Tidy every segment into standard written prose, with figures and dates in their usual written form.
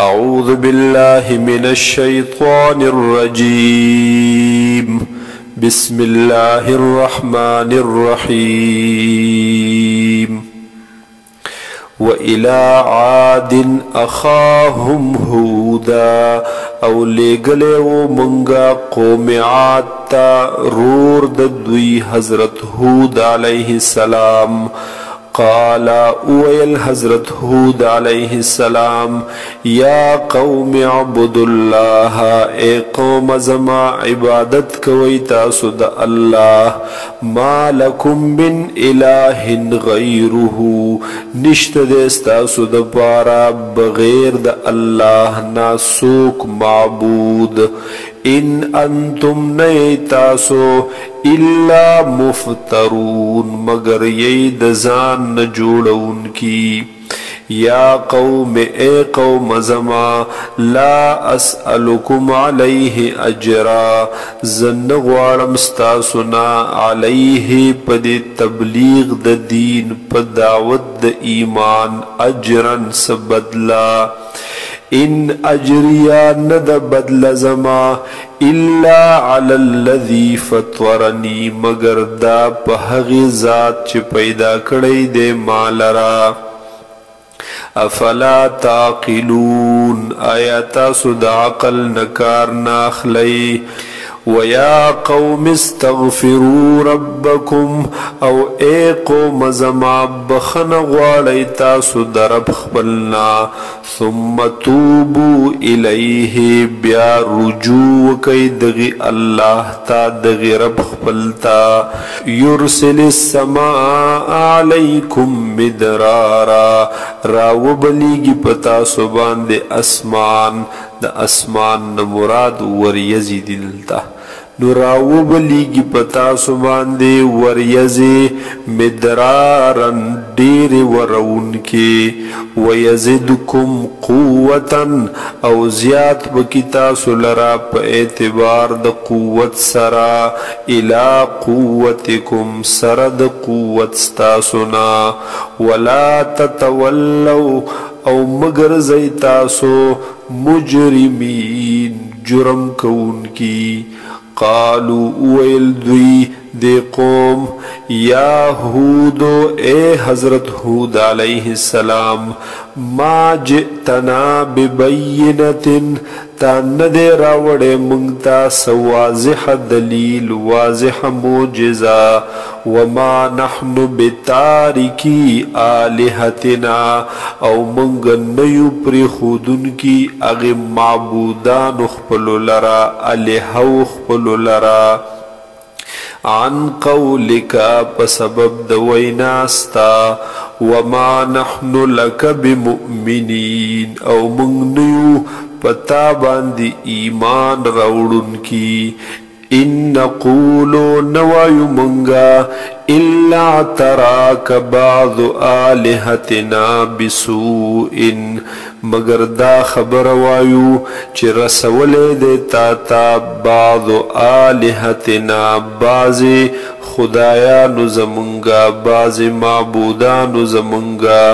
أعوذ بالله من الشيطان الرجيم. بسم الله الرحمن الرحيم. وإلى عاد أخاهم هودا او لګلو منګه قوم عاد تا رور د دوی حضرت هود علیه السلام. قال اویل حضرت هود علیہ السلام یا قوم اعبدوا اللہ اے قوم زما عبادت کوئی تاسو د اللہ ما لکم من الہ غیره نشت دستاسو د پارا بغیر د اللہ ناسوک معبود ان انتم نیتاسو الا مفترون مگر ید زان نجوڑون کی. یا قوم اے قوم زما لا اسألکم علیہ اجرا زن غوارم ستاسنا علیہ پد تبلیغ د دین پد دعوت د ایمان اجرن سبدلا. ان اجریا ند بدل زما الا علی الذی فطرنی مگر دا په هغه ذات چې پیدا کړی دې ما لرا. افلا تعقلون آیا تاسو د عقل نکار ناخلی. ویا قوم استغفروا ربکم او اے قوم زما بخن غواړی تاسو د رب خپلنا ثم توبوا الیه بیا رجوع کوي دغه الله تا دغه رب خپلتا. یرسل السماء علیکم مدرارا راوبلیږي پتا سو باندې اسمان د اسمان مراد وریزی دلتا نو راوبلیږي پتا سو باندې وریزی مدرارن ډیر ورون کې ويزدکم قوتا او زیات بکی تاسو لرا په اعتبار د قوت سرا الى قوتکم سر د قوت ستاسونا. ولا تتولوا او مگر زی تاسو مجرمین جرم کون کی. قالو اویل دوی دے قوم یا ہودو اے حضرت ہود علیہ السلام ما جئتنا ببینت تا ندے راوڑے منگتا سوازح دلیل واضح موجزہ وما نحن بتارکی آلہتنا او منگ نیو پری خودن کی اغی معبودان اخپلو لرا الہو اخپلو لرا. عن قولکا پسبب دویناستا وما نحن لک بمؤمنین او منگ نیو پتا باندی ایمان روڑن کی. ان نقولو نوایو منگا الا تراک بعض آلہتنا بسوء مگر دا خبر وایو چی رسولے دیتا تا بعض آلہتنا بعضی خدایانو زمونگا بعضی معبودانو زمونگا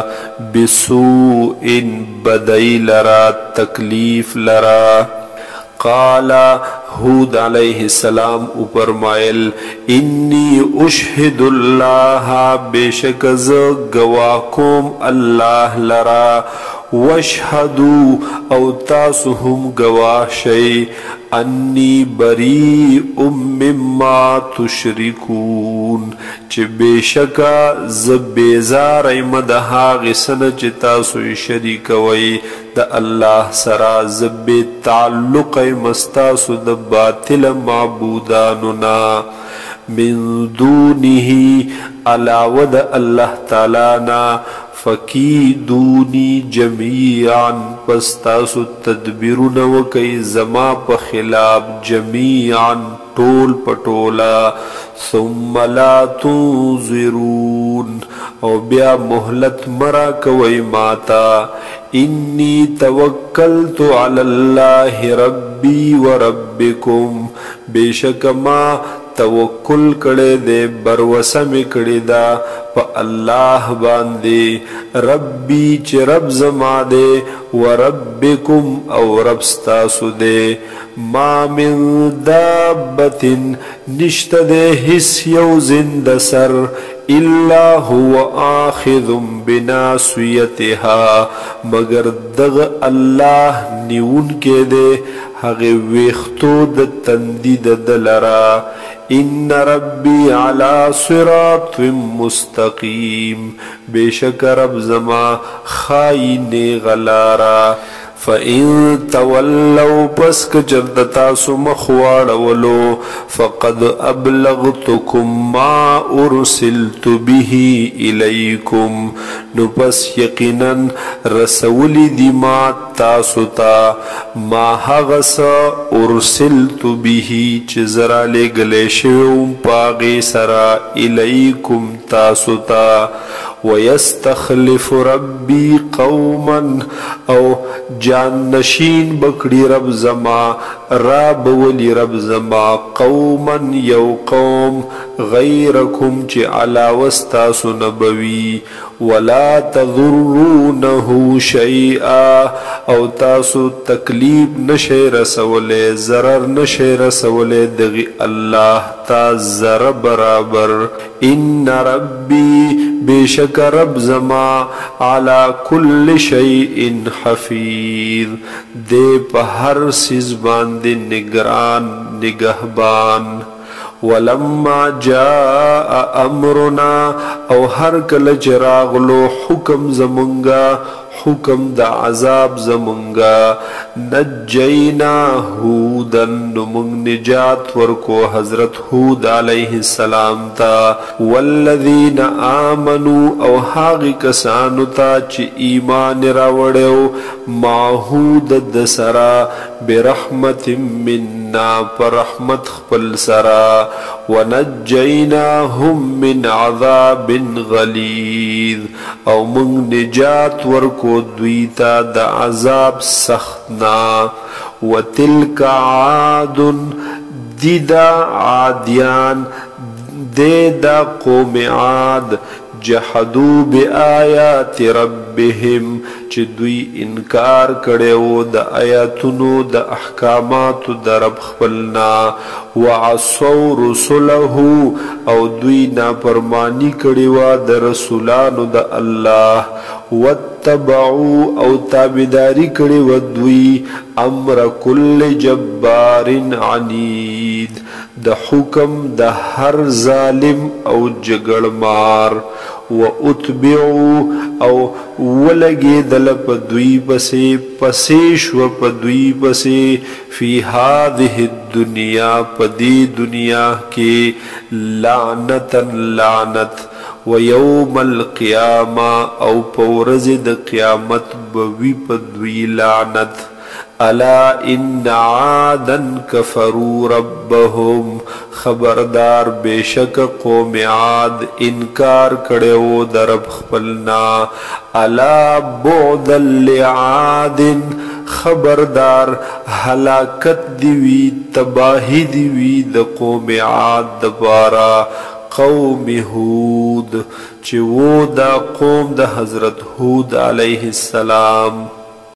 بسوء بدئی لرا تکلیف لرا. قال ہود علیہ السلام فرمائل انی اشہد اللہ بیشک ز گواکم اللہ لرا واشہدو او تاسو هم گواہ شئی انی بریء مما تشرکون چه بیشکا ز بیزار ایمد هاغی سن چه تاسو شریکوئی دا اللہ سرا ز بی تعلق ایمستاسو دا باطل معبوداننا من دونه علاوه دا اللہ تعالینا. فکیدونی جمیعا پس تاسو تدبیرون وکی زما پا خلاف جمیعا ټول پټولا. ثم لا تنظرون او بیا مهلت مرا کوي ماتا. انی توکلت علی اللہ ربی و ربکم بیشک ما توکل کړي دې بروسه مې کړي دا په الله باندې ربي چې رب زما دې وربکم او رب ستاسو دې ما من دابة نشته دې هیڅ یو زنده سر الا هو آخذ بناصیتها مگر دغه الله نیون کې دې هغه ویختو د تندي د دلرا ان ربي على صراط مستقيم بشک رب زما خاين غلارا فَإِن تَوَلَّوْا پس کچرد تاسو مخواړولو فقد ابلغتكم ما ارسلت به الیکم نو پس یقینا رسولی دی ما تاسو تا ما هغس ارسلت به چې زرا لګلې شوم پاغي سرا الیکم تاسو تا ويستخلف ربي قوما او جان نشین بکڑی رب زما راب ولی رب زما قوما یو قوم غیرکم چی علاوستاسو نبوی ولا تضرونه شیئا او تاسو تکلیف نشی رسولے ضرر نشی رسولے دغی اللہ تا زر برابر ان ربی بیشک رب زما علی کل شیء حفیظ دے پا ہر سیز باندے نگران نگہبان ولما جاء امرنا او هر کله چراغلو حکم زمونگا حکم دا عذاب زمونگا نجینا هودن نمونگ نجات ورکو حضرت هود علیہ السلام تا والذین آمنوا او حاغی کسانو تا چی ایمان راوڑیو ماہود دسرا برحمت مننا پر رحمت خپل سرا ونجیناهم من عذاب غلیظ او منگ نجات ورکو دویتا دا عذاب سختنا وتلک عاد دیدا عادیان دیدا قوم عاد جحدو بآیات ربهم چې دوی انکار کړو د آیاتونو د احکاماتو د رب خپلنا وعصوا رسله او دوی نافرمانی کړو د رسولانو د الله واتبعوا او تابعداري کړو دوی امر کل جبار عنید د حکم د هر ظالم او جګړمار واتبعوا او ولګي دل په دوی پسې شو په دوی پسې فی هذه الدنیا په دې دنیا کې لعنت ويوم القيامه او پورز د قیامت بوي په دوی لعنت الا ان عادا كفروا ربهم خبردار بیشک قوم عاد انکار کړو د رب خپلنا الا بعدا لعاد خبردار هلاکت دیوی تباہی دیوی د قوم عاد دبارا قوم هود چې و دا قوم د حضرت هود علیہ السلام